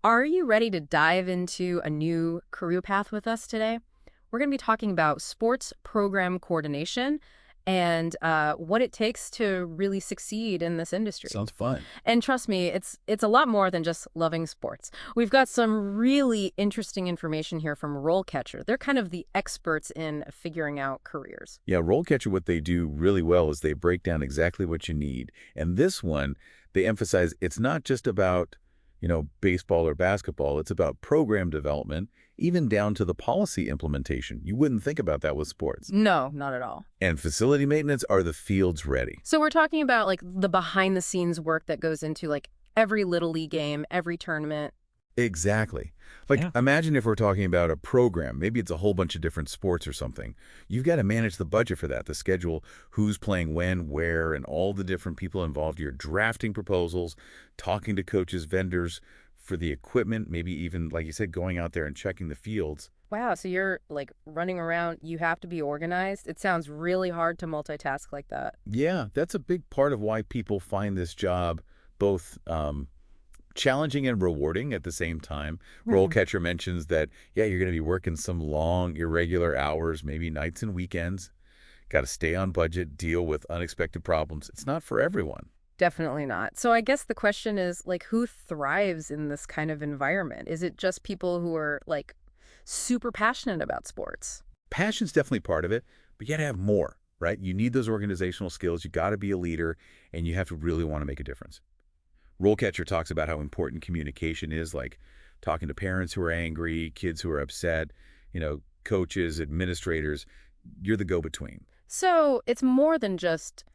Are you ready to dive into a new career path with us today? We're going to be talking about sports program coordination and what it takes to really succeed in this industry. Sounds fun. And trust me, it's a lot more than just loving sports. We've got some really interesting information here from RoleCatcher. They're kind of the experts in figuring out careers. Yeah, RoleCatcher, what they do really well is they break down exactly what you need. And this one, they emphasize it's not just about, baseball or basketball. It's about program development, even down to the policy implementation. You wouldn't think about that with sports. No, not at all. And facility maintenance, are the fields ready? So we're talking about like the behind the scenes work that goes into like every little league game, every tournament. Exactly. Like, Yeah. imagine if we're talking about a program, maybe it's a whole bunch of different sports or something. You've got to manage the budget for that, the schedule, who's playing when, where, and all the different people involved. You're drafting proposals, talking to coaches, vendors for the equipment, maybe even, like you said, going out there and checking the fields. Wow, so you're like running around, you have to be organized. It sounds really hard to multitask like that. Yeah, that's a big part of why people find this job both challenging and rewarding at the same time. RoleCatcher mentions that, yeah, you're going to be working some long, irregular hours, maybe nights and weekends. Got to stay on budget, deal with unexpected problems. It's not for everyone. Definitely not. So I guess the question is like who thrives in this kind of environment? Is it just people who are like super passionate about sports? Passion's definitely part of it, but you got to have more, right? You need those organizational skills. You got to be a leader, and you have to really want to make a difference. RoleCatcher talks about how important communication is, like talking to parents who are angry, kids who are upset, coaches, administrators. You're the go-between. So it's more than just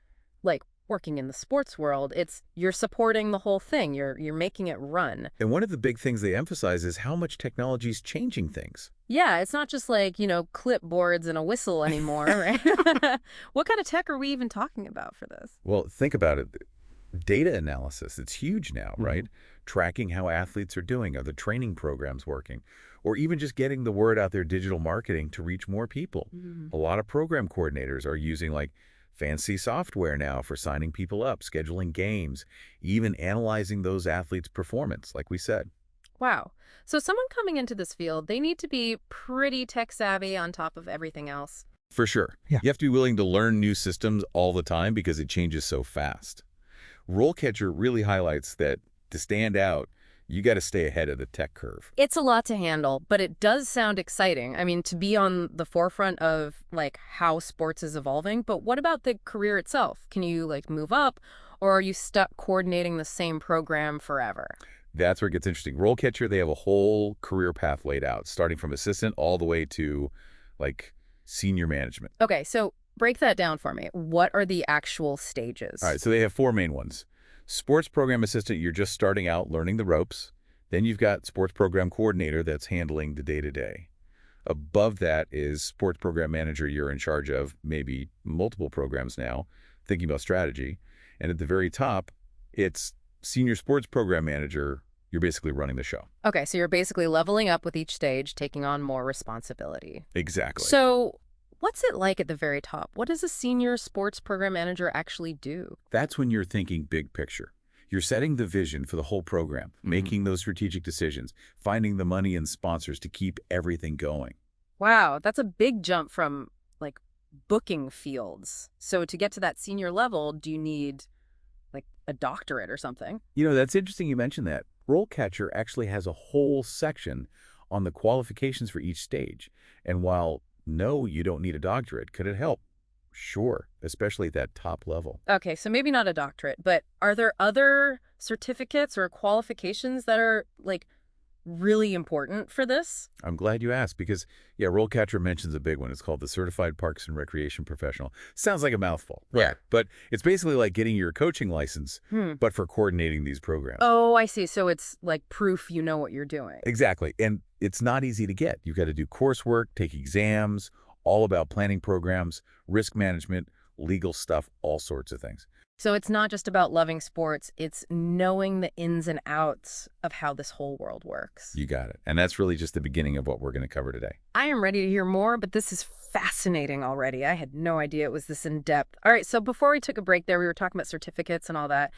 like working in the sports world. It's you're supporting the whole thing. You're making it run. And one of the big things they emphasize is how much technology is changing things. Yeah, it's not just like, clipboards and a whistle anymore, right? What kind of tech are we even talking about for this? Well, think about it. Data analysis, it's huge now, right? Tracking how athletes are doing, are the training programs working, or even just getting the word out there, digital marketing to reach more people. A lot of program coordinators are using like fancy software now for signing people up, scheduling games, even analyzing those athletes' performance, like we said. Wow. So someone coming into this field, they need to be pretty tech savvy on top of everything else. For sure. Yeah. You have to be willing to learn new systems all the time because it changes so fast. RoleCatcher really highlights that to stand out, you got to stay ahead of the tech curve. It's a lot to handle, but it does sound exciting. I mean, to be on the forefront of like how sports is evolving. But what about the career itself? Can you like move up, or are you stuck coordinating the same program forever? That's where it gets interesting. RoleCatcher, they have a whole career path laid out, starting from assistant all the way to like senior management. Okay, so break that down for me. What are the actual stages? All right, so they have four main ones. Sports program assistant, you're just starting out learning the ropes. Then you've got sports program coordinator that's handling the day-to-day. Above that is sports program manager. You're in charge of maybe multiple programs now, thinking about strategy. And at the very top, it's senior sports program manager. You're basically running the show. Okay, so you're basically leveling up with each stage, taking on more responsibility. Exactly. So what's it like at the very top? What does a senior sports program manager actually do? That's when you're thinking big picture. You're setting the vision for the whole program, making those strategic decisions, finding the money and sponsors to keep everything going. Wow, that's a big jump from like booking fields. So to get to that senior level, do you need like a doctorate or something? That's interesting you mentioned that. RoleCatcher actually has a whole section on the qualifications for each stage. And while no, you don't need a doctorate, could it help? Sure, especially at that top level. Okay, so maybe not a doctorate, but are there other certificates or qualifications that are like really important for this? I'm glad you asked because, yeah, RoleCatcher mentions a big one. It's called the Certified Parks and Recreation Professional. Sounds like a mouthful. Yeah. But it's basically like getting your coaching license, but for coordinating these programs. Oh, I see. So it's like proof you know what you're doing. Exactly. And it's not easy to get. You've got to do coursework, take exams, all about planning programs, risk management, legal stuff, all sorts of things. So it's not just about loving sports, it's knowing the ins and outs of how this whole world works. You got it. And that's really just the beginning of what we're going to cover today. I am ready to hear more, but this is fascinating already. I had no idea it was this in-depth. All right, so before we took a break there, we were talking about certificates and all that.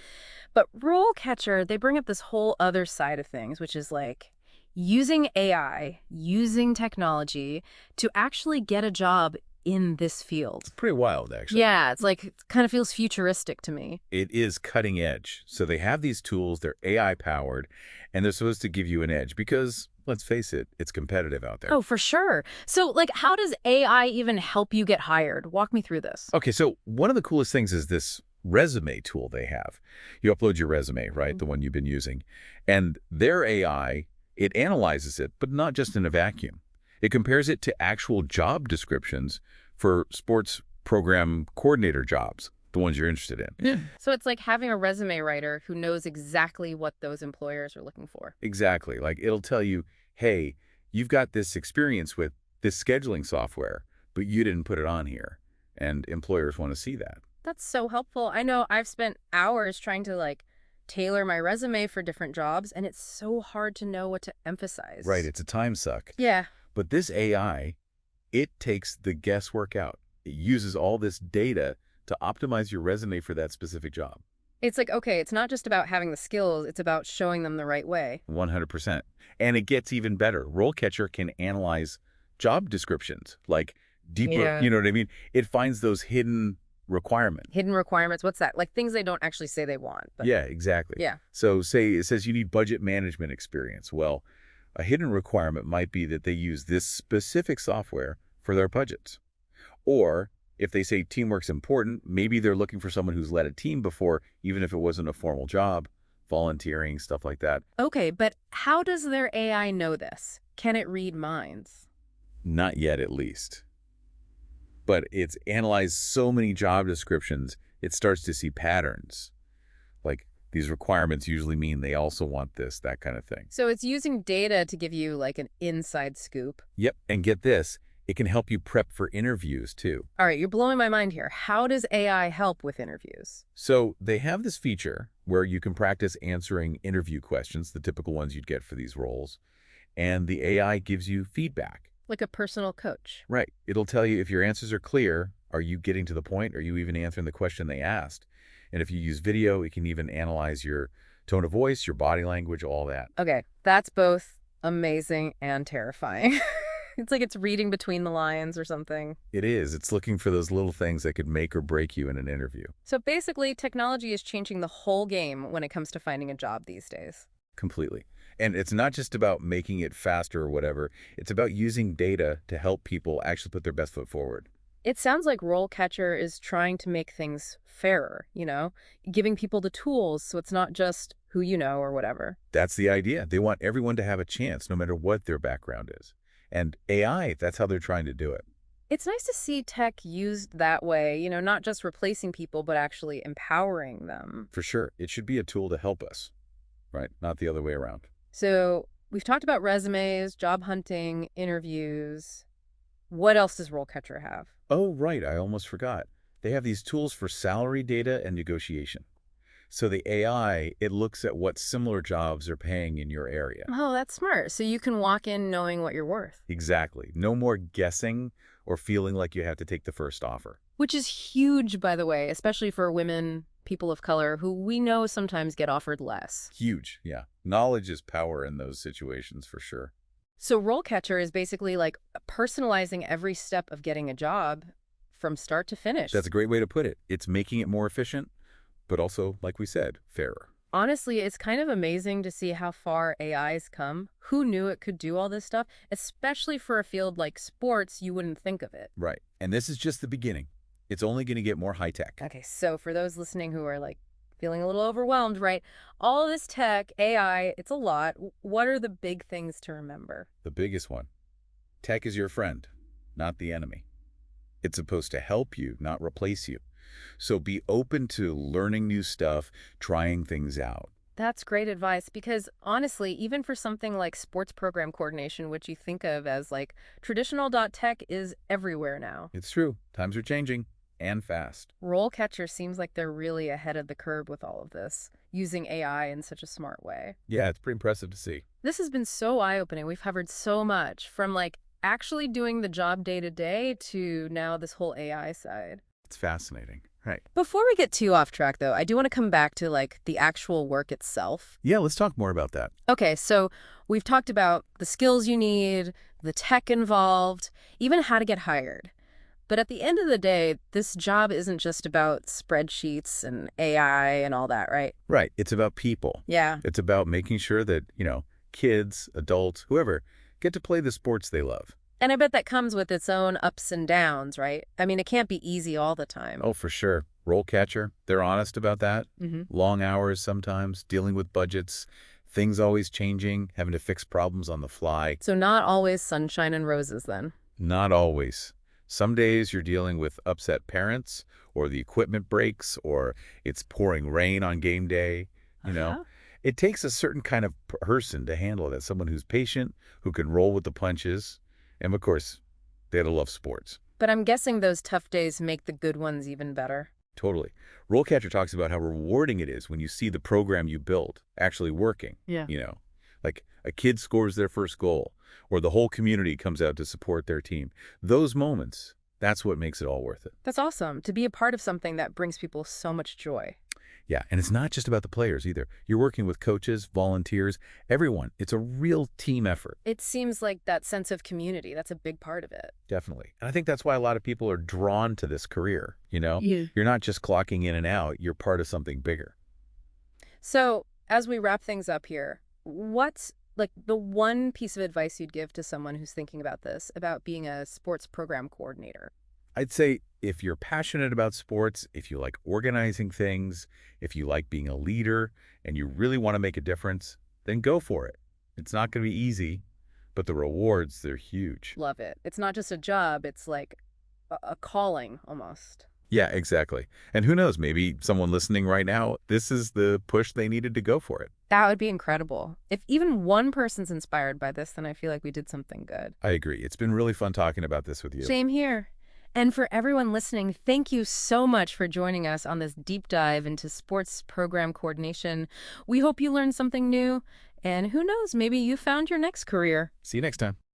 But RoleCatcher, they bring up this whole other side of things, which is like using AI, using technology to actually get a job in this field. It's pretty wild, actually. Yeah, it's like, it kind of feels futuristic to me. It is cutting edge. So they have these tools, they're AI powered, and they're supposed to give you an edge because, let's face it, it's competitive out there. Oh, for sure. So, like, how does AI even help you get hired? Walk me through this. Okay, so one of the coolest things is this resume tool they have. You upload your resume, right, the one you've been using, and their AI, it analyzes it, but not just in a vacuum. It compares it to actual job descriptions for sports program coordinator jobs, the ones you're interested in. Yeah. So it's like having a resume writer who knows exactly what those employers are looking for. Exactly. Like it'll tell you, hey, you've got this experience with this scheduling software, but you didn't put it on here. And employers want to see that. That's so helpful. I know I've spent hours trying to like tailor my resume for different jobs, and it's so hard to know what to emphasize. Right. It's a time suck. Yeah. But this AI, it takes the guesswork out. It uses all this data to optimize your resume for that specific job. It's like, okay, it's not just about having the skills, it's about showing them the right way. 100%. And it gets even better. RoleCatcher can analyze job descriptions, like deeper, Yeah. you know what I mean? It finds those hidden requirements. Hidden requirements, what's that? Like things they don't actually say they want. But Yeah, exactly. yeah. So say it says you need budget management experience. Well, a hidden requirement might be that they use this specific software for their budgets. Or if they say teamwork's important, maybe they're looking for someone who's led a team before, even if it wasn't a formal job, volunteering, stuff like that. Okay, but how does their AI know this? Can it read minds? Not yet, at least. But it's analyzed so many job descriptions, it starts to see patterns. Like these requirements usually mean they also want this, that kind of thing. So it's using data to give you like an inside scoop. Yep, and get this, it can help you prep for interviews too. All right, you're blowing my mind here. How does AI help with interviews? So they have this feature where you can practice answering interview questions, the typical ones you'd get for these roles, and the AI gives you feedback. Like a personal coach. Right. It'll tell you if your answers are clear, are you getting to the point? Are you even answering the question they asked? And if you use video, it can even analyze your tone of voice, your body language, all that. Okay, that's both amazing and terrifying. It's like it's reading between the lines or something. It is. It's looking for those little things that could make or break you in an interview. So basically, technology is changing the whole game when it comes to finding a job these days. Completely. And it's not just about making it faster or whatever. It's about using data to help people actually put their best foot forward. It sounds like RoleCatcher is trying to make things fairer, giving people the tools so it's not just who you know or whatever. That's the idea. They want everyone to have a chance, no matter what their background is. And AI, that's how they're trying to do it. It's nice to see tech used that way, not just replacing people, but actually empowering them. For sure. It should be a tool to help us, right? Not the other way around. So we've talked about resumes, job hunting, interviews. What else does RoleCatcher have? Oh, right. I almost forgot. They have these tools for salary data and negotiation. So the AI, it looks at what similar jobs are paying in your area. Oh, that's smart. So you can walk in knowing what you're worth. Exactly. No more guessing or feeling like you have to take the first offer. Which is huge, by the way, especially for women, people of color, who we know sometimes get offered less. Huge, yeah. Knowledge is power in those situations for sure. So RoleCatcher is basically like personalizing every step of getting a job from start to finish. That's a great way to put it. It's making it more efficient, but also, like we said, fairer. Honestly, it's kind of amazing to see how far AI's come. Who knew it could do all this stuff? Especially for a field like sports, you wouldn't think of it. Right. And this is just the beginning. It's only going to get more high-tech. Okay, so for those listening who are like feeling a little overwhelmed, right? All this tech, AI, it's a lot. What are the big things to remember? The biggest one. Tech is your friend, not the enemy. It's supposed to help you, not replace you. So be open to learning new stuff, trying things out. That's great advice because honestly, even for something like sports program coordination, which you think of as like traditional .tech is everywhere now. It's true. Times are changing. and fast. RoleCatcher seems like they're really ahead of the curve with all of this, using AI in such a smart way. Yeah, it's pretty impressive to see. This has been so eye-opening. We've covered so much, from like actually doing the job day to day to now this whole AI side. It's fascinating. Right. Before we get too off track, though, I do want to come back to like the actual work itself. Yeah, let's talk more about that. Okay, so we've talked about the skills you need, the tech involved, even how to get hired. But at the end of the day, this job isn't just about spreadsheets and AI and all that, right? Right. It's about people. Yeah. It's about making sure that, kids, adults, whoever, get to play the sports they love. And I bet that comes with its own ups and downs, right? I mean, it can't be easy all the time. Oh, for sure. RoleCatcher, they're honest about that. Mm-hmm. Long hours sometimes, dealing with budgets, things always changing, having to fix problems on the fly. So not always sunshine and roses then. Not always. Some days you're dealing with upset parents, or the equipment breaks, or it's pouring rain on game day. Uh-huh. It takes a certain kind of person to handle that, someone who's patient, who can roll with the punches, and of course, they had to love sports. But I'm guessing those tough days make the good ones even better. Totally. RoleCatcher talks about how rewarding it is when you see the program you built actually working. Yeah. Like a kid scores their first goal, or the whole community comes out to support their team. Those moments, that's what makes it all worth it. That's awesome, to be a part of something that brings people so much joy. Yeah, and it's not just about the players either. You're working with coaches, volunteers, everyone. It's a real team effort. It seems like that sense of community, that's a big part of it. Definitely. And I think that's why a lot of people are drawn to this career, Yeah. You're not just clocking in and out. You're part of something bigger. So, as we wrap things up here, what's like the one piece of advice you'd give to someone who's thinking about this, about being a sports program coordinator? I'd say if you're passionate about sports, if you like organizing things, if you like being a leader, and you really want to make a difference, then go for it. It's not going to be easy, but the rewards, they're huge. Love it. It's not just a job, it's like a calling almost. Yeah, exactly. And who knows, maybe someone listening right now, this is the push they needed to go for it. That would be incredible. If even one person's inspired by this, then I feel like we did something good. I agree. It's been really fun talking about this with you. Same here. And for everyone listening, thank you so much for joining us on this deep dive into sports program coordination. We hope you learned something new, and who knows, maybe you found your next career. See you next time.